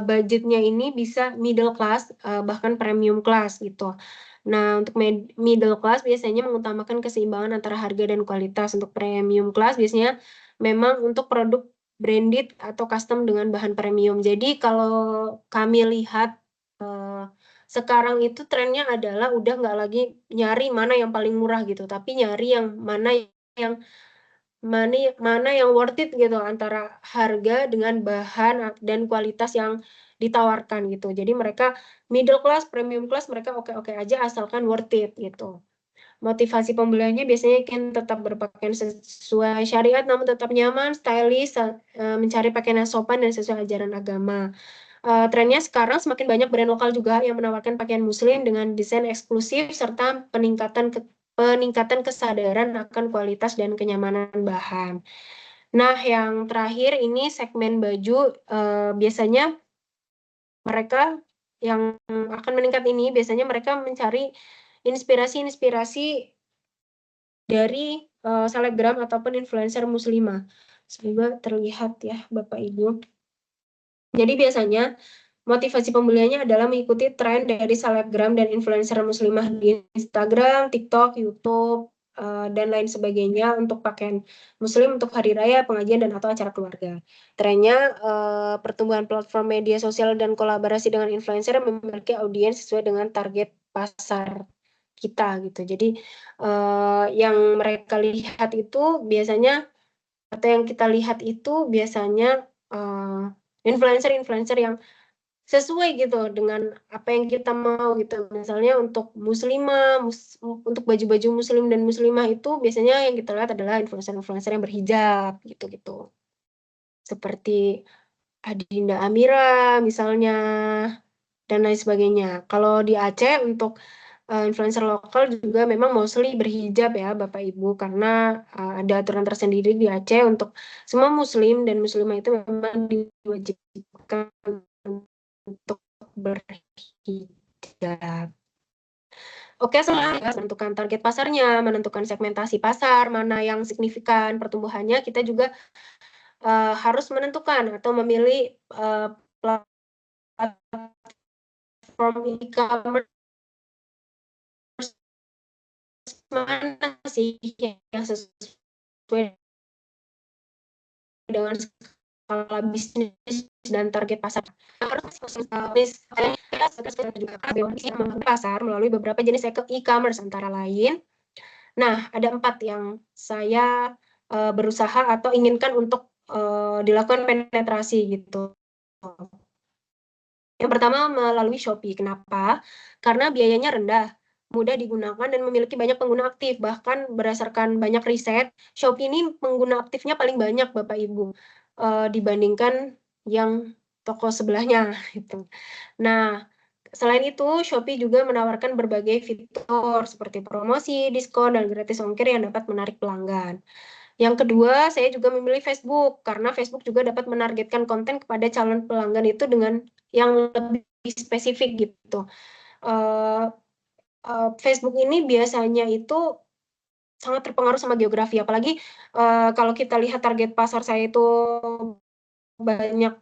budgetnya ini bisa middle class, bahkan premium class gitu. Nah, untuk middle class biasanya mengutamakan keseimbangan antara harga dan kualitas. Untuk premium class biasanya memang untuk produk branded atau custom dengan bahan premium. Jadi kalau kami lihat sekarang itu trennya adalah udah nggak lagi nyari mana yang paling murah gitu, tapi nyari yang yang mana yang worth it gitu antara harga dengan bahan dan kualitas yang ditawarkan gitu. Jadi mereka middle class, premium class mereka oke-oke aja asalkan worth it gitu. Motivasi pembeliannya biasanya ingin tetap berpakaian sesuai syariat namun tetap nyaman, stylish, mencari pakaian yang sopan dan sesuai ajaran agama. Trennya sekarang semakin banyak brand lokal juga yang menawarkan pakaian muslim dengan desain eksklusif serta peningkatan kesadaran akan kualitas dan kenyamanan bahan. Nah, yang terakhir ini segmen baju, biasanya mereka yang akan meningkat ini biasanya mereka mencari inspirasi-inspirasi dari selebgram ataupun influencer muslimah. Semoga terlihat ya Bapak Ibu. Jadi biasanya motivasi pembeliannya adalah mengikuti tren dari selebgram dan influencer muslimah di Instagram, TikTok, YouTube, dan lain sebagainya untuk pakaian muslim untuk hari raya, pengajian, dan atau acara keluarga. Trennya pertumbuhan platform media sosial dan kolaborasi dengan influencer yang memiliki audiens sesuai dengan target pasar kita gitu. Jadi yang mereka lihat itu biasanya atau yang kita lihat itu biasanya influencer-influencer yang sesuai gitu dengan apa yang kita mau gitu. Misalnya untuk muslimah, untuk baju-baju muslim dan muslimah itu biasanya yang kita lihat adalah influencer-influencer yang berhijab gitu-gitu. Seperti Adinda Amira misalnya dan lain sebagainya. Kalau di Aceh untuk influencer lokal juga memang mostly berhijab ya Bapak Ibu karena ada aturan tersendiri di Aceh untuk semua muslim dan muslimah itu memang diwajibkan untuk berhijab. Oke, selanjutnya menentukan target pasarnya, menentukan segmentasi pasar, mana yang signifikan pertumbuhannya, kita juga harus menentukan atau memilih platform e-commerce mana sih yang sesuai dengan skala bisnis dan target pasar. Harus pasar melalui beberapa jenis e-commerce antara lain. Nah, ada 4 yang saya berusaha atau inginkan untuk dilakukan penetrasi gitu. Yang pertama melalui Shopee. Kenapa? Karena biayanya rendah, mudah digunakan dan memiliki banyak pengguna aktif. Bahkan berdasarkan banyak riset, Shopee ini pengguna aktifnya paling banyak Bapak Ibu dibandingkan yang toko sebelahnya gitu. Nah, selain itu Shopee juga menawarkan berbagai fitur seperti promosi, diskon, dan gratis ongkir yang dapat menarik pelanggan. Yang kedua, saya juga memilih Facebook karena Facebook juga dapat menargetkan konten kepada calon pelanggan itu dengan yang lebih spesifik gitu. Facebook ini biasanya itu sangat terpengaruh sama geografi, apalagi kalau kita lihat target pasar saya itu banyak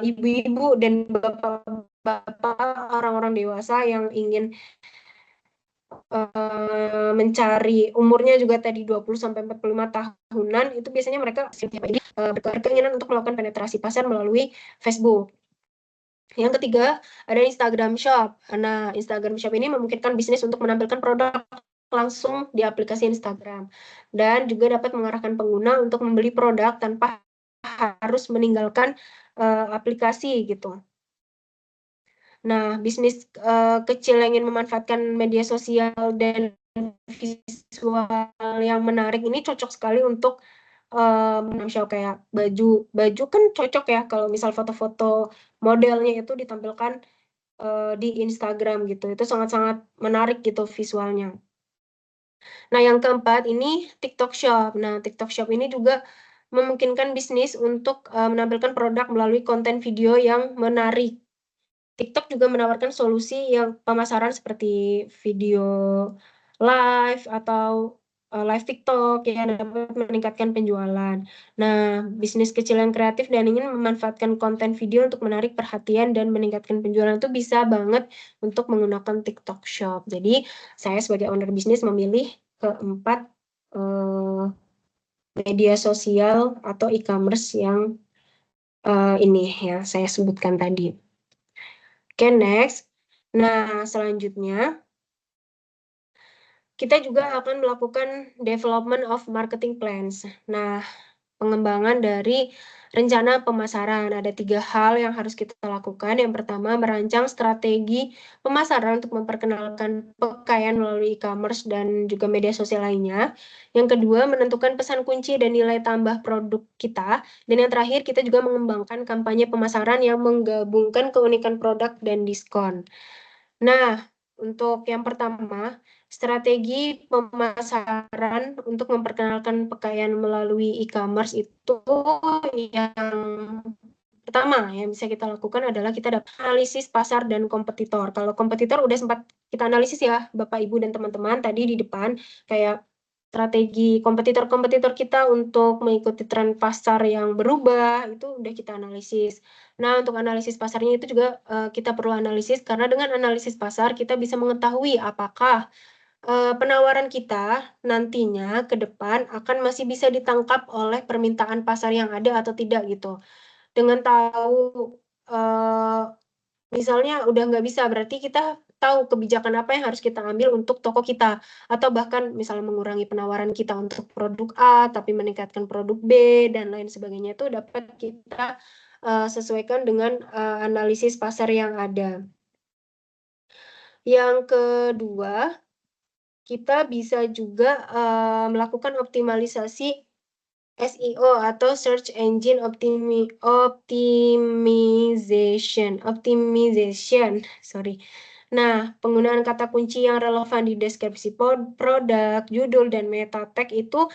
ibu-ibu dan bapak-bapak, orang-orang dewasa yang ingin mencari umurnya juga tadi 20-45 tahunan, itu biasanya mereka berkeinginan untuk melakukan penetrasi pasar melalui Facebook. Yang ketiga, ada Instagram Shop. Nah, Instagram Shop ini memungkinkan bisnis untuk menampilkan produk langsung di aplikasi Instagram dan juga dapat mengarahkan pengguna untuk membeli produk tanpa harus meninggalkan aplikasi gitu. Nah, bisnis kecil yang ingin memanfaatkan media sosial dan visual yang menarik ini cocok sekali untuk misal kayak baju kan cocok ya kalau misal foto-foto modelnya itu ditampilkan di Instagram gitu. Itu sangat-sangat menarik gitu visualnya. Nah, yang keempat ini TikTok Shop. Nah, TikTok Shop ini juga memungkinkan bisnis untuk menampilkan produk melalui konten video yang menarik. TikTok juga menawarkan solusi yang pemasaran seperti video live atau live TikTok yang dapat meningkatkan penjualan. Nah, bisnis kecil yang kreatif dan ingin memanfaatkan konten video untuk menarik perhatian dan meningkatkan penjualan itu bisa banget untuk menggunakan TikTok Shop. Jadi, saya sebagai owner bisnis memilih keempat media sosial atau e-commerce yang ini ya saya sebutkan tadi. Oke, next. Nah, selanjutnya kita juga akan melakukan development of marketing plans. Nah, pengembangan dari rencana pemasaran. Ada 3 hal yang harus kita lakukan. Yang pertama, merancang strategi pemasaran untuk memperkenalkan pakaian melalui e-commerce dan juga media sosial lainnya. Yang kedua, menentukan pesan kunci dan nilai tambah produk kita. Dan yang terakhir, kita juga mengembangkan kampanye pemasaran yang menggabungkan keunikan produk dan diskon. Nah, untuk yang pertama, strategi pemasaran untuk memperkenalkan pakaian melalui e-commerce itu yang pertama yang bisa kita lakukan adalah kita dapat analisis pasar dan kompetitor. Kalau kompetitor udah sempat kita analisis ya, Bapak, Ibu, dan teman-teman tadi di depan, kayak strategi kompetitor-kompetitor kita untuk mengikuti tren pasar yang berubah, itu udah kita analisis. Nah, untuk analisis pasarnya itu juga kita perlu analisis, karena dengan analisis pasar kita bisa mengetahui apakah penawaran kita nantinya ke depan akan masih bisa ditangkap oleh permintaan pasar yang ada atau tidak gitu. Dengan tahu misalnya udah nggak bisa, berarti kita tahu kebijakan apa yang harus kita ambil untuk toko kita. Atau bahkan misalnya mengurangi penawaran kita untuk produk A, tapi meningkatkan produk B, dan lain sebagainya itu dapat kita sesuaikan dengan analisis pasar yang ada. Yang kedua, kita bisa juga melakukan optimalisasi SEO atau Search Engine Optimization. Sorry. Nah, penggunaan kata kunci yang relevan di deskripsi produk, judul, dan meta tag itu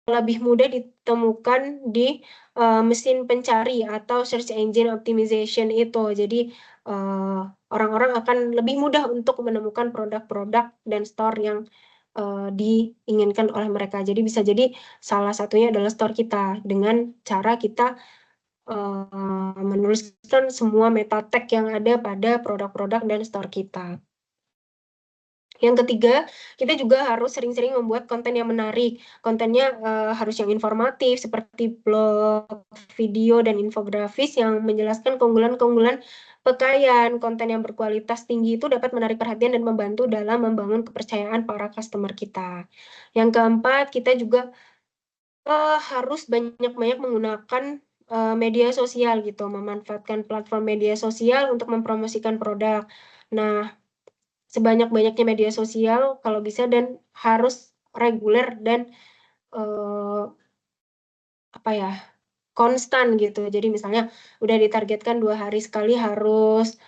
lebih mudah ditemukan di mesin pencari atau Search Engine Optimization itu. Jadi, orang-orang akan lebih mudah untuk menemukan produk-produk dan store yang diinginkan oleh mereka. Jadi bisa jadi salah satunya adalah store kita dengan cara kita menuliskan semua meta tag yang ada pada produk-produk dan store kita. Yang ketiga, kita juga harus sering-sering membuat konten yang menarik. Kontennya harus yang informatif seperti blog, video, dan infografis yang menjelaskan keunggulan-keunggulan pakaian. Konten yang berkualitas tinggi itu dapat menarik perhatian dan membantu dalam membangun kepercayaan para customer kita. Yang keempat, kita juga harus banyak-banyak menggunakan media sosial gitu, memanfaatkan platform media sosial untuk mempromosikan produk. Nah, sebanyak-banyaknya media sosial kalau bisa, dan harus reguler dan apa ya, konstan gitu. Jadi misalnya udah ditargetkan 2 hari sekali harus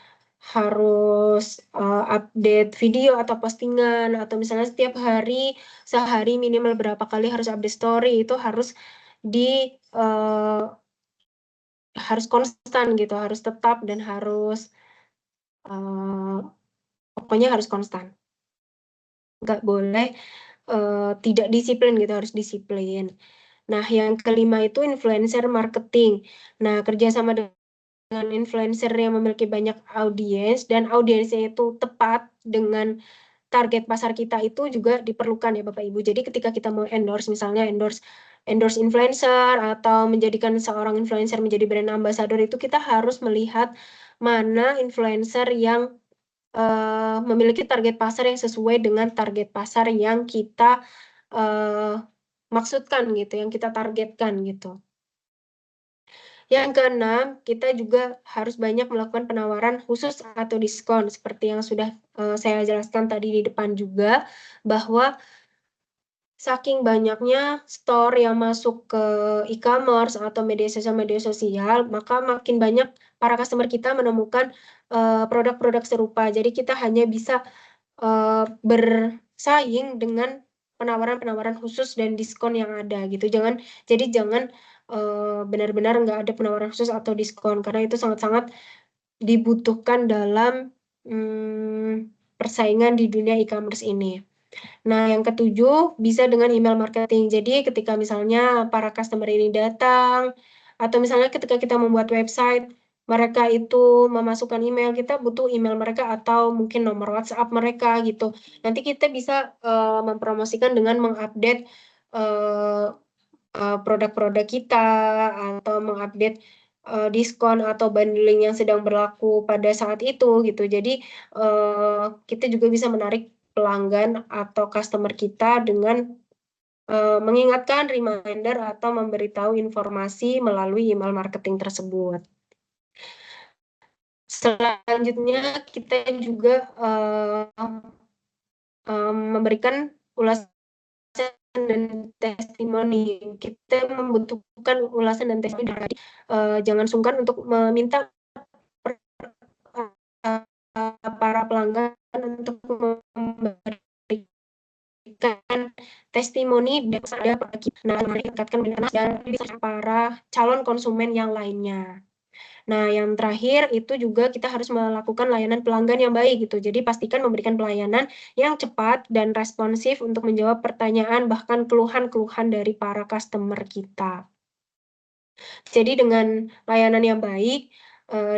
update video atau postingan, atau misalnya setiap hari sehari minimal berapa kali harus update story, itu harus harus konstan gitu, harus tetap, dan harus pokoknya harus konstan. Nggak boleh tidak disiplin gitu, harus disiplin. Nah, yang kelima itu influencer marketing. Nah, kerjasama dengan influencer yang memiliki banyak audiens dan audiensnya itu tepat dengan target pasar kita itu juga diperlukan ya Bapak Ibu. Jadi ketika kita mau endorse, misalnya endorse influencer atau menjadikan seorang influencer menjadi brand ambassador, itu kita harus melihat mana influencer yang memiliki target pasar yang sesuai dengan target pasar yang kita maksudkan gitu, yang kita targetkan gitu. Yang keenam, kita juga harus banyak melakukan penawaran khusus atau diskon, seperti yang sudah saya jelaskan tadi di depan juga, bahwa saking banyaknya store yang masuk ke e-commerce atau media sosial, maka makin banyak para customer kita menemukan produk-produk serupa. Jadi kita hanya bisa bersaing dengan penawaran-penawaran khusus dan diskon yang ada gitu. Jangan benar-benar nggak ada penawaran khusus atau diskon, karena itu sangat-sangat dibutuhkan dalam persaingan di dunia e-commerce ini. Nah, yang ketujuh bisa dengan email marketing. Jadi ketika misalnya para customer ini datang, atau misalnya ketika kita membuat website, mereka itu memasukkan email, kita butuh email mereka atau mungkin nomor WhatsApp mereka gitu. Nanti kita bisa mempromosikan dengan mengupdate produk-produk kita atau mengupdate diskon atau bundling yang sedang berlaku pada saat itu gitu. Jadi kita juga bisa menarik pelanggan atau customer kita dengan mengingatkan reminder atau memberitahu informasi melalui email marketing tersebut. Selanjutnya kita juga memberikan ulasan dan testimoni. Kita membutuhkan ulasan dan testimoni dari jangan sungkan untuk meminta para pelanggan untuk memberikan testimoni dan saya meningkatkan dan para calon konsumen yang lainnya. Nah, yang terakhir itu juga kita harus melakukan layanan pelanggan yang baik gitu. Jadi pastikan memberikan pelayanan yang cepat dan responsif untuk menjawab pertanyaan bahkan keluhan-keluhan dari para customer kita. Jadi dengan layanan yang baik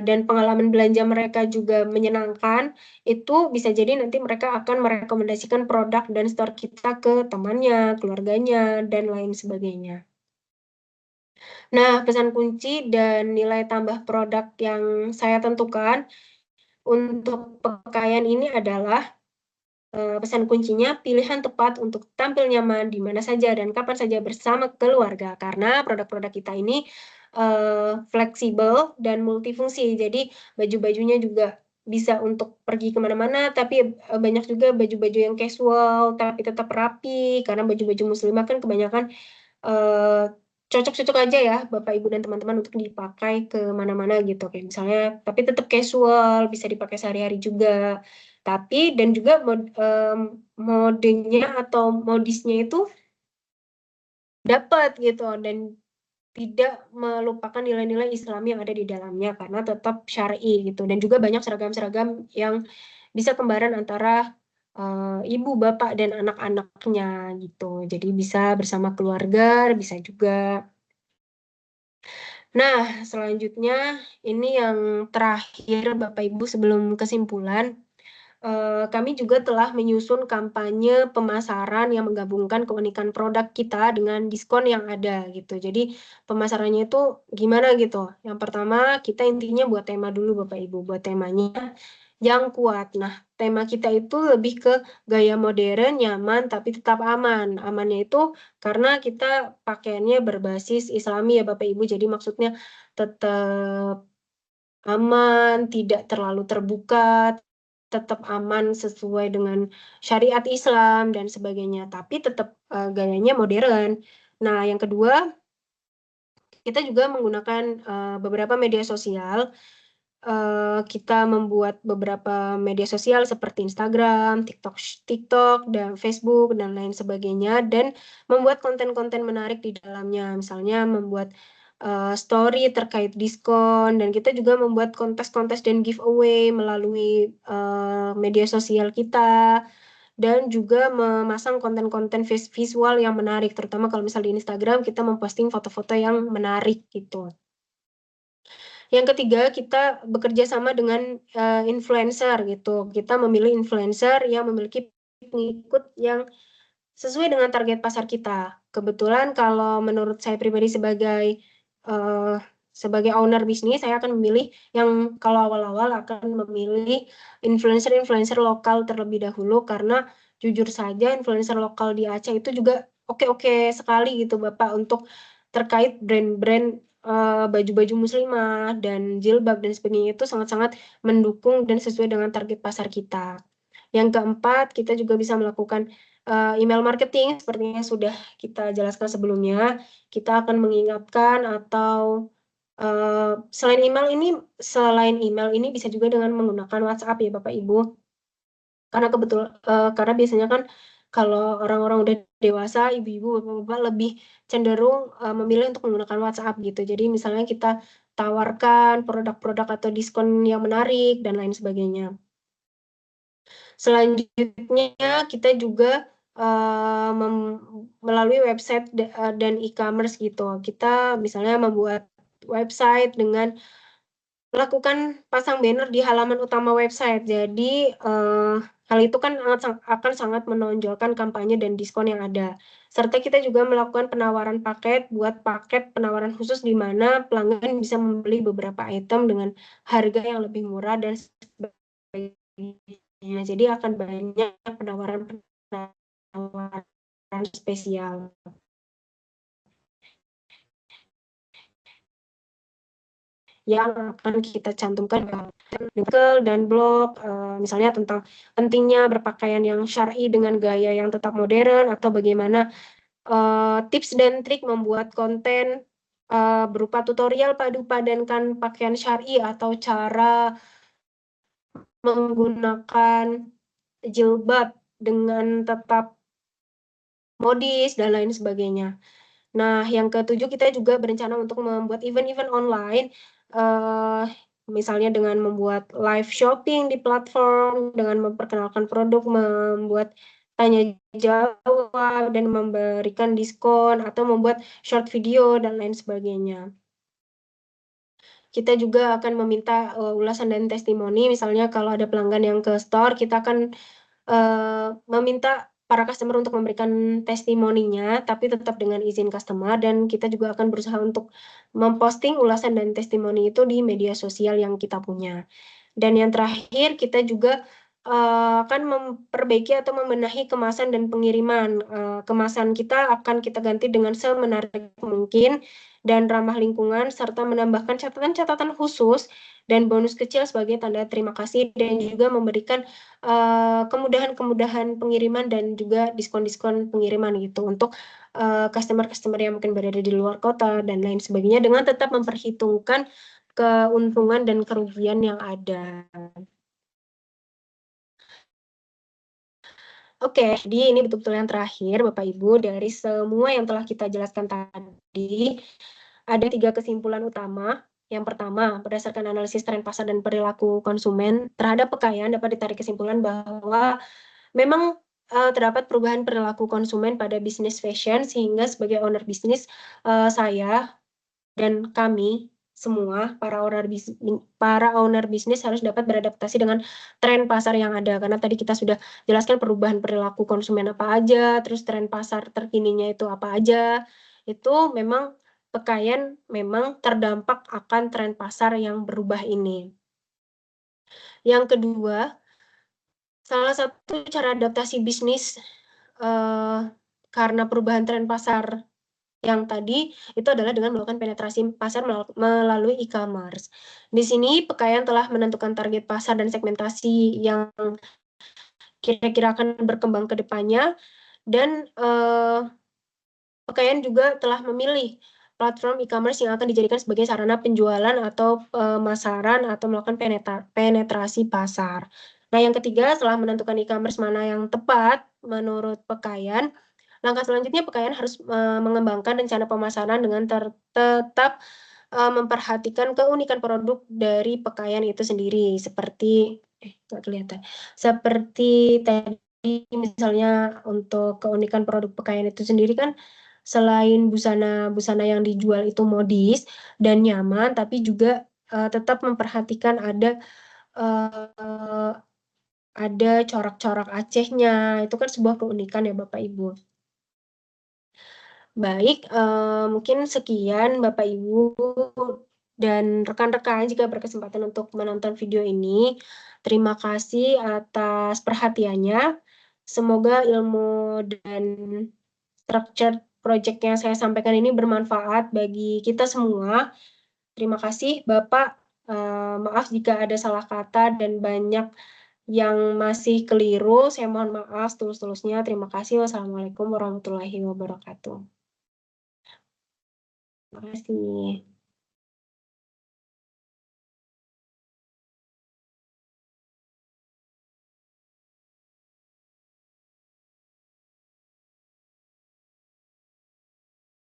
dan pengalaman belanja mereka juga menyenangkan, itu bisa jadi nanti mereka akan merekomendasikan produk dan store kita ke temannya, keluarganya, dan lain sebagainya. Nah, pesan kunci dan nilai tambah produk yang saya tentukan untuk pakaian ini adalah pesan kuncinya pilihan tepat untuk tampil nyaman di mana saja dan kapan saja bersama keluarga. Karena produk-produk kita ini fleksibel dan multifungsi. Jadi baju-bajunya juga bisa untuk pergi kemana-mana, tapi banyak juga baju-baju yang casual tapi tetap rapi. Karena baju-baju muslimah kan kebanyakan cocok-cocok aja ya Bapak Ibu dan teman-teman untuk dipakai ke mana-mana gitu kayak misalnya tapi tetap casual bisa dipakai sehari-hari juga tapi dan juga modenya atau modisnya itu dapat gitu dan tidak melupakan nilai-nilai Islam yang ada di dalamnya karena tetap syar'i gitu dan juga banyak seragam-seragam yang bisa kembaran antara ibu, bapak dan anak-anaknya gitu. Jadi bisa bersama keluarga, bisa juga. Nah, selanjutnya ini yang terakhir Bapak Ibu sebelum kesimpulan. Kami juga telah menyusun kampanye pemasaran yang menggabungkan keunikan produk kita dengan diskon yang ada gitu. Jadi pemasarannya itu gimana gitu. Yang pertama kita intinya buat tema dulu Bapak Ibu, buat temanya yang kuat. Nah, tema kita itu lebih ke gaya modern, nyaman, tapi tetap aman. Amannya itu karena kita pakaiannya berbasis Islami ya Bapak Ibu. Jadi maksudnya tetap aman, tidak terlalu terbuka, tetap aman sesuai dengan syariat Islam dan sebagainya, tapi tetap gayanya modern. Nah, yang kedua, kita juga menggunakan beberapa media sosial. Kita membuat beberapa media sosial seperti Instagram, TikTok, dan Facebook, dan lain sebagainya, dan membuat konten-konten menarik di dalamnya. Misalnya membuat story terkait diskon, dan kita juga membuat kontes-kontes dan giveaway melalui media sosial kita, dan juga memasang konten-konten visual yang menarik, terutama kalau misalnya di Instagram kita memposting foto-foto yang menarik gitu. Yang ketiga, kita bekerja sama dengan influencer gitu. Kita memilih influencer yang memiliki pengikut yang sesuai dengan target pasar kita. Kebetulan kalau menurut saya pribadi sebagai owner bisnis, saya akan memilih yang kalau awal-awal akan memilih influencer-influencer lokal terlebih dahulu karena jujur saja influencer lokal di Aceh itu juga oke-oke sekali gitu Bapak untuk terkait brand-brand baju-baju muslimah dan jilbab dan sebagainya itu sangat-sangat mendukung dan sesuai dengan target pasar kita. Yang keempat, kita juga bisa melakukan email marketing seperti yang sudah kita jelaskan sebelumnya. Kita akan mengingatkan atau selain email ini bisa juga dengan menggunakan WhatsApp ya Bapak Ibu. Karena biasanya kan kalau orang-orang udah dewasa, ibu-ibu, bapak-bapak lebih cenderung memilih untuk menggunakan WhatsApp gitu. Jadi misalnya kita tawarkan produk-produk atau diskon yang menarik, dan lain sebagainya. Selanjutnya, kita juga melalui website dan e-commerce gitu. Kita misalnya membuat website dengan melakukan pasang banner di halaman utama website. Jadi, hal itu kan akan sangat menonjolkan kampanye dan diskon yang ada. Serta kita juga melakukan penawaran paket, buat paket penawaran khusus di mana pelanggan bisa membeli beberapa item dengan harga yang lebih murah dan sebagainya. Jadi akan banyak penawaran spesial yang akan kita cantumkan dalam artikel dan blog, misalnya tentang pentingnya berpakaian yang syar'i dengan gaya yang tetap modern, atau bagaimana tips dan trik membuat konten berupa tutorial padu padankan pakaian syar'i atau cara menggunakan jilbab dengan tetap modis dan lain sebagainya. Nah, yang ketujuh, kita juga berencana untuk membuat event-event online, misalnya dengan membuat live shopping di platform, dengan memperkenalkan produk, membuat tanya jawab, dan memberikan diskon, atau membuat short video, dan lain sebagainya. Kita juga akan meminta ulasan dan testimoni, misalnya kalau ada pelanggan yang ke store, kita akan meminta para customer untuk memberikan testimoninya, tapi tetap dengan izin customer, dan kita juga akan berusaha untuk memposting ulasan dan testimoni itu di media sosial yang kita punya. Dan yang terakhir, kita juga akan memperbaiki atau membenahi kemasan dan pengiriman. Kemasan kita akan kita ganti dengan semenarik mungkin dan ramah lingkungan, serta menambahkan catatan-catatan khusus dan bonus kecil sebagai tanda terima kasih, dan juga memberikan kemudahan-kemudahan pengiriman dan juga diskon-diskon pengiriman gitu untuk customer-customer yang mungkin berada di luar kota dan lain sebagainya, dengan tetap memperhitungkan keuntungan dan kerugian yang ada. Oke, jadi ini betul-betul yang terakhir, Bapak Ibu, dari semua yang telah kita jelaskan tadi, ada 3 kesimpulan utama. Yang pertama, berdasarkan analisis tren pasar dan perilaku konsumen terhadap pakaian, dapat ditarik kesimpulan bahwa memang terdapat perubahan perilaku konsumen pada bisnis fashion, sehingga sebagai owner bisnis, saya dan kami semua para owner bisnis harus dapat beradaptasi dengan tren pasar yang ada, karena tadi kita sudah jelaskan perubahan perilaku konsumen apa aja, terus tren pasar terkininya itu apa aja. Itu memang pakaian memang terdampak akan tren pasar yang berubah ini. Yang kedua, salah satu cara adaptasi bisnis karena perubahan tren pasar yang tadi itu adalah dengan melakukan penetrasi pasar melalui e-commerce. Di sini pakaian telah menentukan target pasar dan segmentasi yang kira-kira akan berkembang ke depannya, dan pakaian juga telah memilih platform e-commerce yang akan dijadikan sebagai sarana penjualan atau pemasaran atau melakukan penetrasi pasar. Nah, yang ketiga, setelah menentukan e-commerce mana yang tepat menurut pakaian, langkah selanjutnya pakaian harus mengembangkan rencana pemasaran dengan tetap memperhatikan keunikan produk dari pakaian itu sendiri, seperti nggak kelihatan. Seperti tadi misalnya untuk keunikan produk pakaian itu sendiri kan, selain busana-busana yang dijual itu modis dan nyaman, tapi juga tetap memperhatikan ada corak-corak Acehnya, itu kan sebuah keunikan ya Bapak Ibu. Baik, mungkin sekian Bapak Ibu dan rekan-rekan jika berkesempatan untuk menonton video ini. Terima kasih atas perhatiannya. Semoga ilmu dan structure project yang saya sampaikan ini bermanfaat bagi kita semua. Terima kasih Bapak. Maaf jika ada salah kata dan banyak yang masih keliru. Saya mohon maaf tulus-tulusnya. Terima kasih. Wassalamualaikum warahmatullahi wabarakatuh. Terima kasih.